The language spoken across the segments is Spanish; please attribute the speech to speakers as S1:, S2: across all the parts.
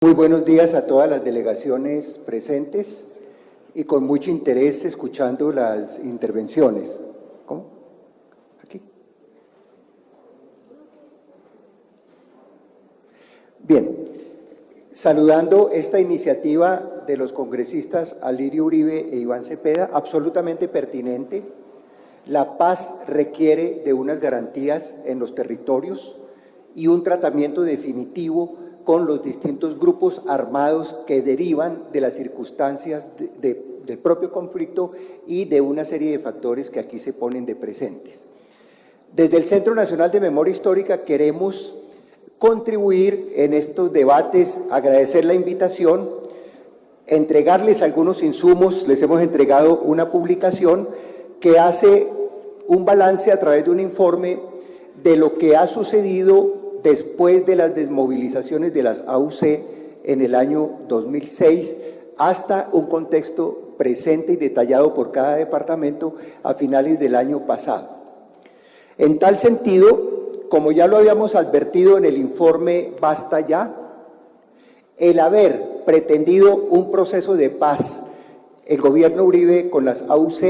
S1: Muy buenos días a todas las delegaciones presentes y con mucho interés escuchando las intervenciones. ¿Cómo? ¿Aquí? Bien, saludando esta iniciativa de los congresistas Alirio Uribe e Iván Cepeda, absolutamente pertinente. La paz requiere de unas garantías en los territorios y un tratamiento definitivo con los distintos grupos armados que derivan de las circunstancias del propio conflicto y de una serie de factores que aquí se ponen de presentes. Desde el Centro Nacional de Memoria Histórica queremos contribuir en estos debates, agradecer la invitación, entregarles algunos insumos. Les hemos entregado una publicación que hace un balance a través de un informe de lo que ha sucedido después de las desmovilizaciones de las AUC en el año 2006 hasta un contexto presente y detallado por cada departamento a finales del año pasado. En tal sentido, como ya lo habíamos advertido en el informe Basta Ya, el haber pretendido un proceso de paz, el gobierno Uribe con las AUC,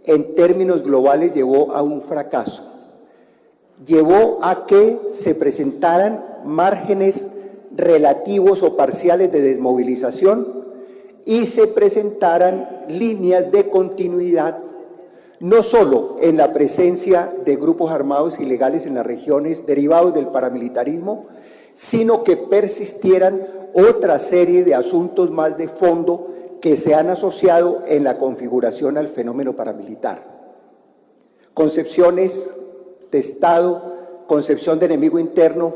S1: en términos globales llevó a un fracaso. Llevó a que se presentaran márgenes relativos o parciales de desmovilización y se presentaran líneas de continuidad, no solo en la presencia de grupos armados ilegales en las regiones derivados del paramilitarismo, sino que persistieran otra serie de asuntos más de fondo que se han asociado en la configuración al fenómeno paramilitar. Concepciones de Estado, concepción de enemigo interno,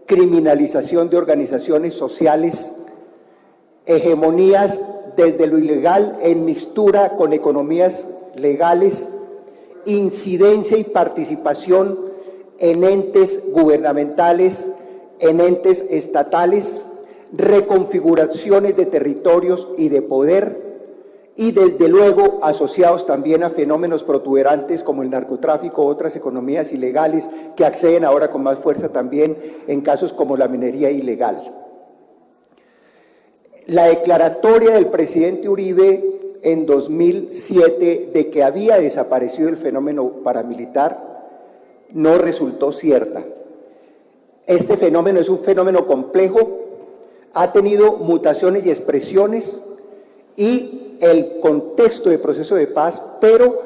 S1: criminalización de organizaciones sociales, hegemonías desde lo ilegal en mixtura con economías legales, incidencia y participación en entes gubernamentales, en entes estatales, reconfiguraciones de territorios y de poder, y desde luego asociados también a fenómenos protuberantes como el narcotráfico, otras economías ilegales que acceden ahora con más fuerza también en casos como la minería ilegal. La declaratoria del presidente Uribe en 2007 de que había desaparecido el fenómeno paramilitar no resultó cierta. Este fenómeno es un fenómeno complejo, ha tenido mutaciones y expresiones y el contexto de proceso de paz, pero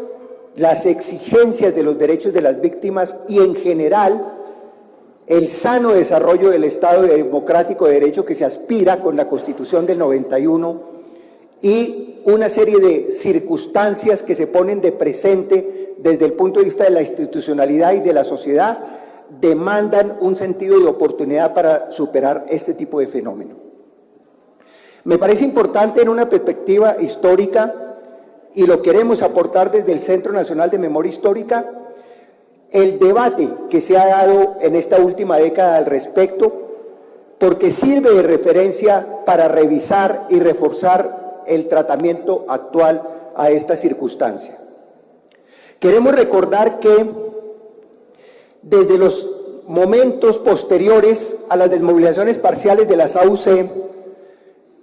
S1: las exigencias de los derechos de las víctimas y en general el sano desarrollo del Estado democrático de derecho que se aspira con la Constitución del 91 y una serie de circunstancias que se ponen de presente desde el punto de vista de la institucionalidad y de la sociedad demandan un sentido de oportunidad para superar este tipo de fenómeno. Me parece importante en una perspectiva histórica, y lo queremos aportar desde el Centro Nacional de Memoria Histórica, el debate que se ha dado en esta última década al respecto, porque sirve de referencia para revisar y reforzar el tratamiento actual a esta circunstancia. Queremos recordar que desde los momentos posteriores a las desmovilizaciones parciales de las AUC,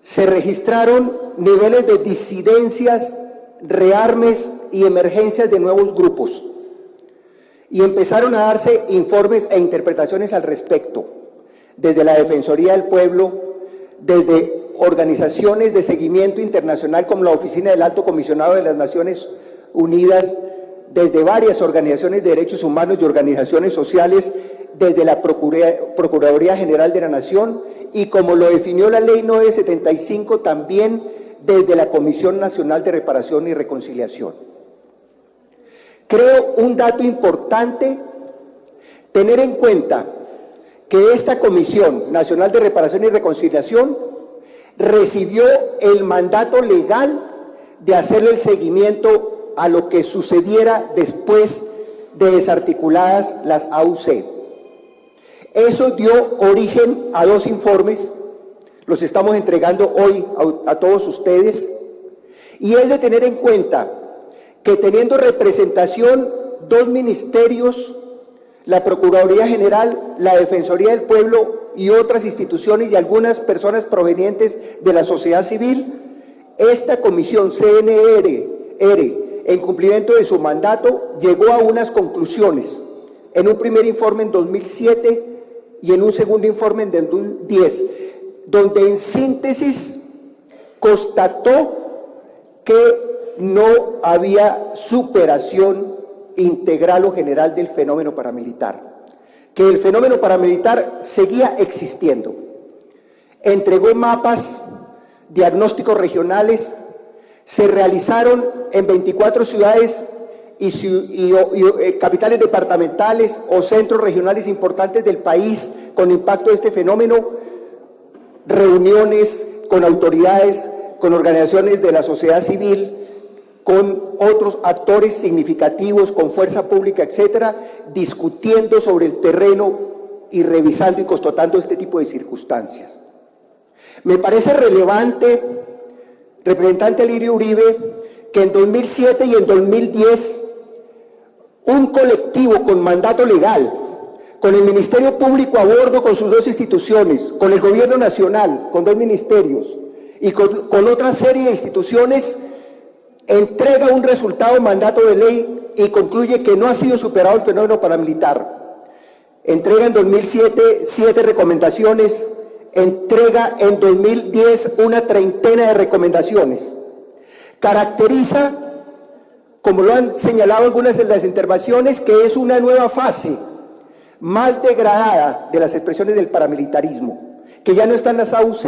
S1: se registraron niveles de disidencias, rearmes y emergencias de nuevos grupos y empezaron a darse informes e interpretaciones al respecto, desde la Defensoría del Pueblo, desde organizaciones de seguimiento internacional como la Oficina del Alto Comisionado de las Naciones Unidas, desde varias organizaciones de derechos humanos y organizaciones sociales, desde la Procuraduría General de la Nación y como lo definió la Ley 975 también desde la Comisión Nacional de Reparación y Reconciliación. Creo un dato importante tener en cuenta que esta Comisión Nacional de Reparación y Reconciliación recibió el mandato legal de hacerle el seguimiento a lo que sucediera después de desarticuladas las AUC. Eso dio origen a dos informes, los estamos entregando hoy a todos ustedes, y es de tener en cuenta que teniendo representación dos ministerios, la Procuraduría General, la Defensoría del Pueblo y otras instituciones y algunas personas provenientes de la sociedad civil, esta comisión CNR, en cumplimiento de su mandato, llegó a unas conclusiones en un primer informe en 2007 y en un segundo informe en 2010, donde en síntesis constató que no había superación integral o general del fenómeno paramilitar, que el fenómeno paramilitar seguía existiendo. Entregó mapas, diagnósticos regionales, se realizaron en 24 ciudades y capitales departamentales o centros regionales importantes del país con impacto de este fenómeno, reuniones con autoridades, con organizaciones de la sociedad civil, con otros actores significativos, con fuerza pública, etcétera, discutiendo sobre el terreno y revisando y constatando este tipo de circunstancias. Me parece relevante, representante Alirio Uribe, que en 2007 y en 2010 un colectivo con mandato legal, con el Ministerio Público a bordo, con sus dos instituciones, con el Gobierno Nacional, con dos ministerios y con otra serie de instituciones, entrega un resultado mandato de ley y concluye que no ha sido superado el fenómeno paramilitar. Entrega en 2007 7 recomendaciones, entrega en 2010 una treintena de recomendaciones. Caracteriza, como lo han señalado algunas de las intervenciones, que es una nueva fase más degradada de las expresiones del paramilitarismo, que ya no están las AUC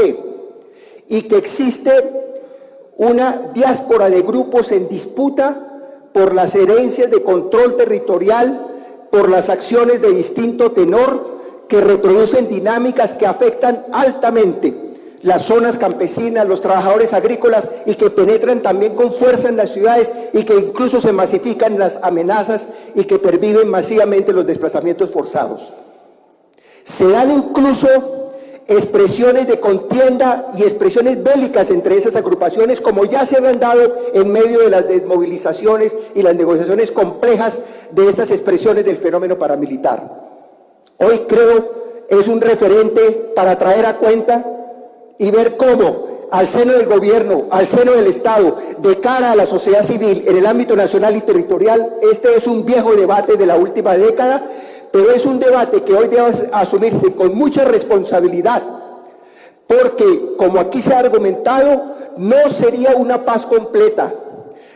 S1: y que existe una diáspora de grupos en disputa por las herencias de control territorial, por las acciones de distinto tenor que reproducen dinámicas que afectan altamente las zonas campesinas, los trabajadores agrícolas y que penetran también con fuerza en las ciudades y que incluso se masifican las amenazas y que perviven masivamente los desplazamientos forzados. Se dan incluso expresiones de contienda y expresiones bélicas entre esas agrupaciones, como ya se habían dado en medio de las desmovilizaciones y las negociaciones complejas de estas expresiones del fenómeno paramilitar. Hoy creo es un referente para traer a cuenta y ver cómo al seno del gobierno, al seno del Estado, de cara a la sociedad civil en el ámbito nacional y territorial, este es un viejo debate de la última década, pero es un debate que hoy debe asumirse con mucha responsabilidad, porque, como aquí se ha argumentado, no sería una paz completa,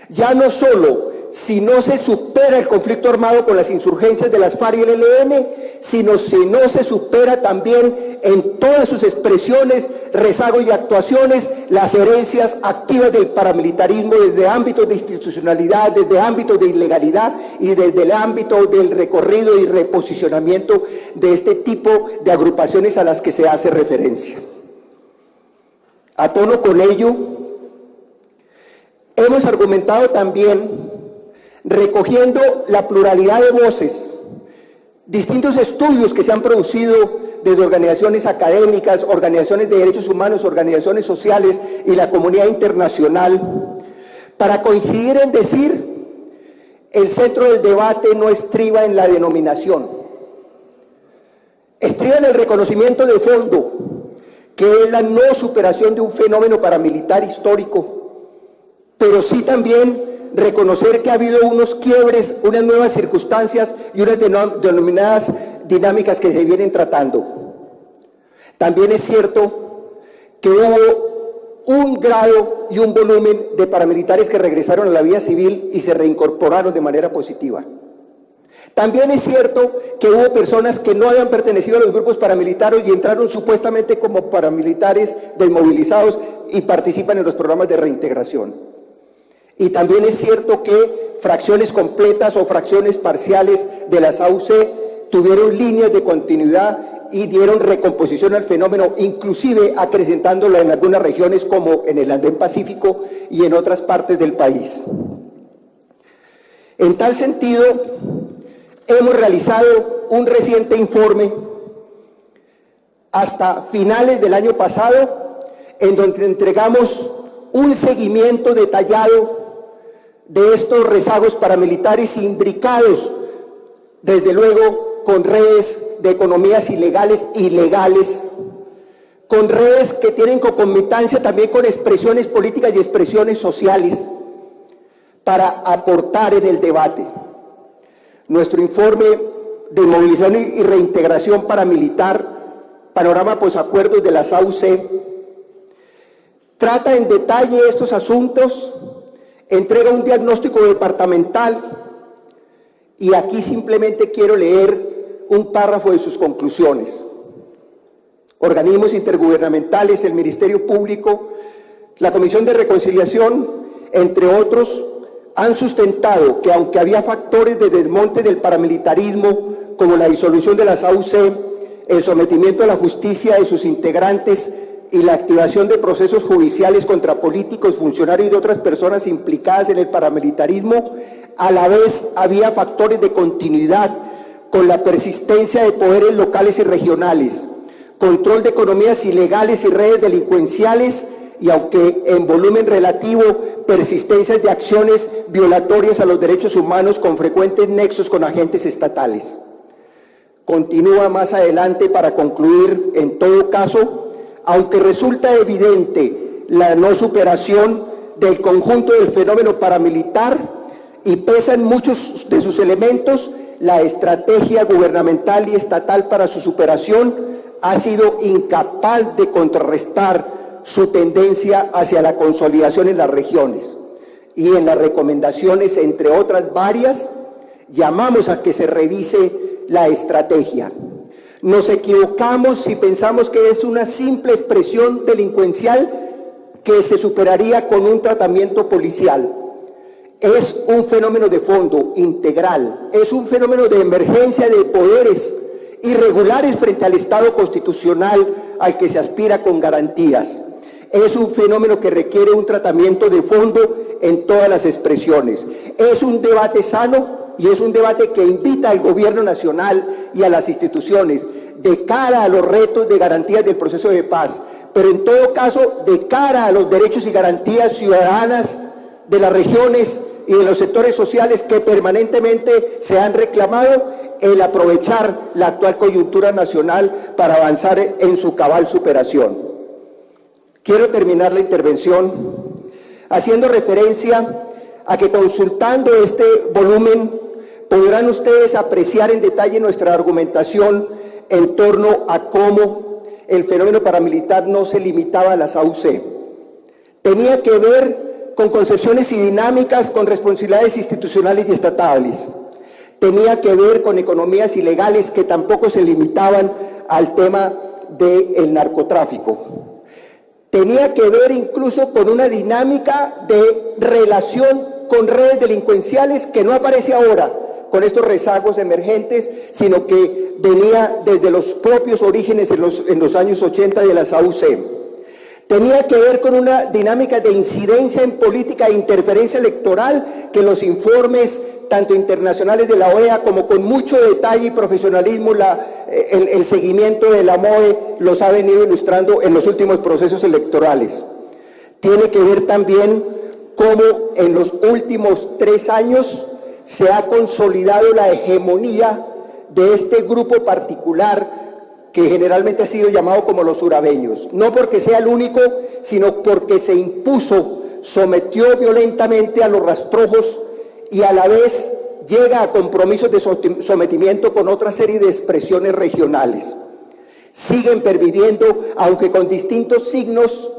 S1: ya no solo si no se supera el conflicto armado con las insurgencias de las FARC y el ELN, sino si no se supera también en todas sus expresiones, rezagos y actuaciones, las herencias activas del paramilitarismo desde ámbitos de institucionalidad, desde ámbitos de ilegalidad y desde el ámbito del recorrido y reposicionamiento de este tipo de agrupaciones a las que se hace referencia. A tono con ello, hemos argumentado también, recogiendo la pluralidad de voces, distintos estudios que se han producido desde organizaciones académicas, organizaciones de derechos humanos, organizaciones sociales y la comunidad internacional, para coincidir en decir, el centro del debate no estriba en la denominación, estriba en el reconocimiento de fondo, que es la no superación de un fenómeno paramilitar histórico, pero sí también reconocer que ha habido unos quiebres, unas nuevas circunstancias y unas denominadas dinámicas que se vienen tratando. También es cierto que hubo un grado y un volumen de paramilitares que regresaron a la vida civil y se reincorporaron de manera positiva. También es cierto que hubo personas que no habían pertenecido a los grupos paramilitares y entraron supuestamente como paramilitares desmovilizados y participan en los programas de reintegración. Y también es cierto que fracciones completas o fracciones parciales de las AUC tuvieron líneas de continuidad y dieron recomposición al fenómeno, inclusive acrecentándolo en algunas regiones como en el Andén Pacífico y en otras partes del país. En tal sentido, hemos realizado un reciente informe hasta finales del año pasado, en donde entregamos un seguimiento detallado de estos rezagos paramilitares imbricados, desde luego, con redes de economías ilegales y legales, con redes que tienen concomitancia también con expresiones políticas y expresiones sociales, para aportar en el debate. Nuestro informe de movilización y reintegración paramilitar, panorama posacuerdos de las AUC, trata en detalle estos asuntos, entrega un diagnóstico departamental y aquí simplemente quiero leer un párrafo de sus conclusiones. Organismos intergubernamentales, el Ministerio Público, la Comisión de Reconciliación, entre otros, han sustentado que aunque había factores de desmonte del paramilitarismo, como la disolución de las AUC, el sometimiento a la justicia de sus integrantes y la activación de procesos judiciales contra políticos, funcionarios y otras personas implicadas en el paramilitarismo, a la vez había factores de continuidad con la persistencia de poderes locales y regionales, control de economías ilegales y redes delincuenciales, y aunque en volumen relativo, persistencias de acciones violatorias a los derechos humanos con frecuentes nexos con agentes estatales. Continúa más adelante para concluir, en todo caso, aunque resulta evidente la no superación del conjunto del fenómeno paramilitar y pesan muchos de sus elementos, la estrategia gubernamental y estatal para su superación ha sido incapaz de contrarrestar su tendencia hacia la consolidación en las regiones. Y en las recomendaciones, entre otras varias, llamamos a que se revise la estrategia. Nos equivocamos si pensamos que es una simple expresión delincuencial que se superaría con un tratamiento policial. Es un fenómeno de fondo, integral, es un fenómeno de emergencia de poderes irregulares frente al Estado constitucional al que se aspira con garantías. Es un fenómeno que requiere un tratamiento de fondo en todas las expresiones. Es un debate sano y es un debate que invita al gobierno nacional y a las instituciones de cara a los retos de garantías del proceso de paz, pero en todo caso de cara a los derechos y garantías ciudadanas de las regiones y de los sectores sociales que permanentemente se han reclamado, el aprovechar la actual coyuntura nacional para avanzar en su cabal superación. Quiero terminar la intervención haciendo referencia a que consultando este volumen podrán ustedes apreciar en detalle nuestra argumentación en torno a cómo el fenómeno paramilitar no se limitaba a las AUC. Tenía que ver con concepciones y dinámicas, con responsabilidades institucionales y estatales. Tenía que ver con economías ilegales que tampoco se limitaban al tema del narcotráfico. Tenía que ver incluso con una dinámica de relación con redes delincuenciales que no aparece ahora con estos rezagos emergentes, sino que venía desde los propios orígenes en los años 80 de las AUC. Tenía que ver con una dinámica de incidencia en política e interferencia electoral que los informes tanto internacionales de la OEA como con mucho detalle y profesionalismo el seguimiento de la MOE los ha venido ilustrando en los últimos procesos electorales. Tiene que ver también cómo en los últimos 3 años se ha consolidado la hegemonía de este grupo particular que generalmente ha sido llamado como los urabeños, no porque sea el único, sino porque se impuso, sometió violentamente a los rastrojos y a la vez llega a compromisos de sometimiento con otra serie de expresiones regionales. Siguen perviviendo, aunque con distintos signos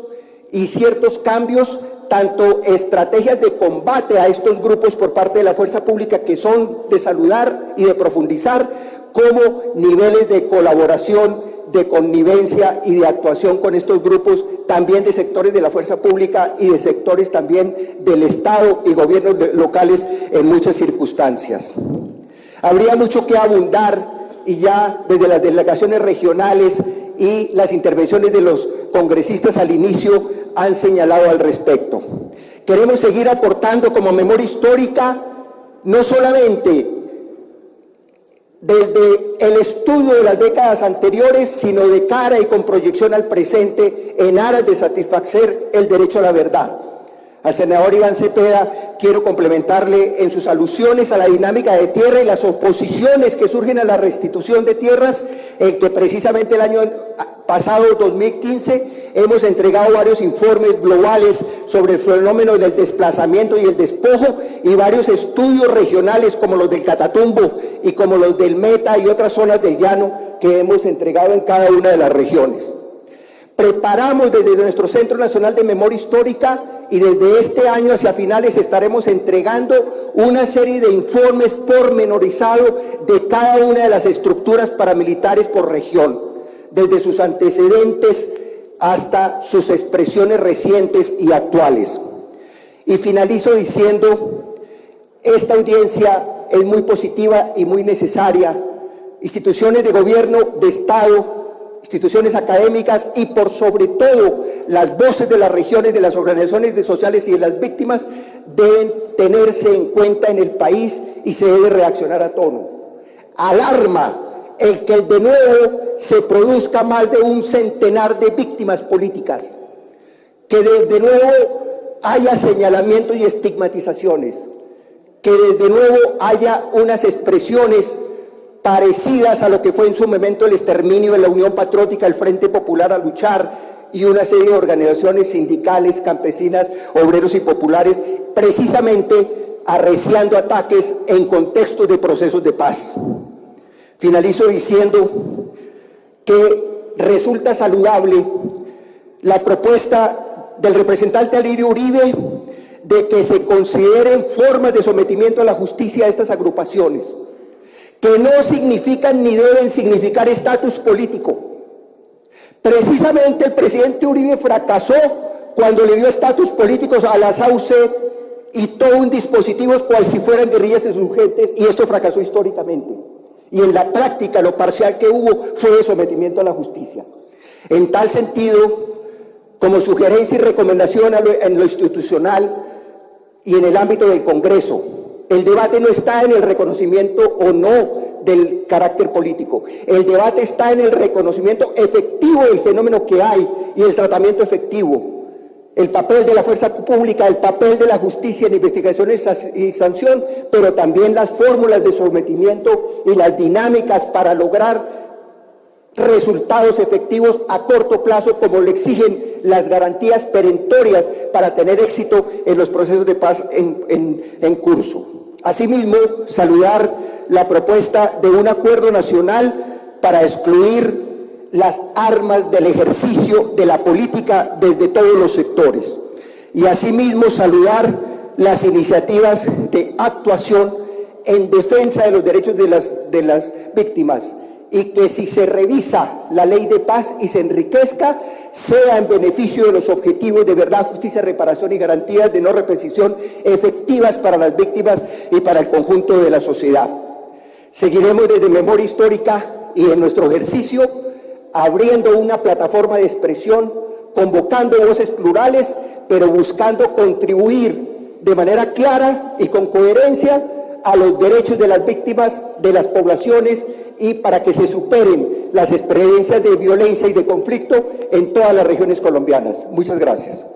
S1: y ciertos cambios, tanto estrategias de combate a estos grupos por parte de la fuerza pública que son de saludar y de profundizar, como niveles de colaboración, de connivencia y de actuación con estos grupos, también de sectores de la fuerza pública y de sectores también del Estado y gobiernos locales en muchas circunstancias. Habría mucho que abundar y ya desde las delegaciones regionales y las intervenciones de los congresistas al inicio han señalado al respecto. Queremos seguir aportando como memoria histórica, no solamente desde el estudio de las décadas anteriores, sino de cara y con proyección al presente en aras de satisfacer el derecho a la verdad. Al senador Iván Cepeda quiero complementarle en sus alusiones a la dinámica de tierra y las oposiciones que surgen a la restitución de tierras, en que precisamente el año pasado, 2015, hemos entregado varios informes globales sobre el fenómeno del desplazamiento y el despojo y varios estudios regionales como los del Catatumbo y como los del Meta y otras zonas del llano que hemos entregado en cada una de las regiones. Preparamos desde nuestro Centro Nacional de Memoria Histórica y desde este año hacia finales estaremos entregando una serie de informes pormenorizados de cada una de las estructuras paramilitares por región, desde sus antecedentes hasta sus expresiones recientes y actuales. Y finalizo diciendo, esta audiencia es muy positiva y muy necesaria. Instituciones de gobierno, de Estado, instituciones académicas y por sobre todo las voces de las regiones, de las organizaciones sociales y de las víctimas deben tenerse en cuenta en el país y se debe reaccionar a tono. Alarma el que de nuevo se produzca más de un centenar de víctimas políticas, que de nuevo haya señalamientos y estigmatizaciones, que desde nuevo haya unas expresiones parecidas a lo que fue en su momento el exterminio de la Unión Patriótica, el Frente Popular a Luchar y una serie de organizaciones sindicales, campesinas, obreros y populares, precisamente arreciando ataques en contextos de procesos de paz. Finalizo diciendo que resulta saludable la propuesta del representante Alirio Uribe de que se consideren formas de sometimiento a la justicia a estas agrupaciones, que no significan ni deben significar estatus político. Precisamente el presidente Uribe fracasó cuando le dio estatus políticos a la SAUCE y todo un dispositivo cual si fueran guerrillas insurgentes, y esto fracasó históricamente. Y en la práctica lo parcial que hubo fue de sometimiento a la justicia. En tal sentido, como sugerencia y recomendación en lo institucional y en el ámbito del Congreso, el debate no está en el reconocimiento o no del carácter político. El debate está en el reconocimiento efectivo del fenómeno que hay y el tratamiento efectivo. El papel de la fuerza pública, el papel de la justicia en investigación y sanción, pero también las fórmulas de sometimiento y las dinámicas para lograr resultados efectivos a corto plazo, como le exigen las garantías perentorias para tener éxito en los procesos de paz en curso. Asimismo, saludar la propuesta de un acuerdo nacional para excluir las armas del ejercicio de la política desde todos los sectores. Y asimismo saludar las iniciativas de actuación en defensa de los derechos de las víctimas, y que si se revisa la ley de paz y se enriquezca, sea en beneficio de los objetivos de verdad, justicia, reparación y garantías de no repetición efectivas para las víctimas y para el conjunto de la sociedad. Seguiremos desde Memoria Histórica y en nuestro ejercicio abriendo una plataforma de expresión, convocando voces plurales, pero buscando contribuir de manera clara y con coherencia a los derechos de las víctimas, de las poblaciones, y para que se superen las experiencias de violencia y de conflicto en todas las regiones colombianas. Muchas gracias.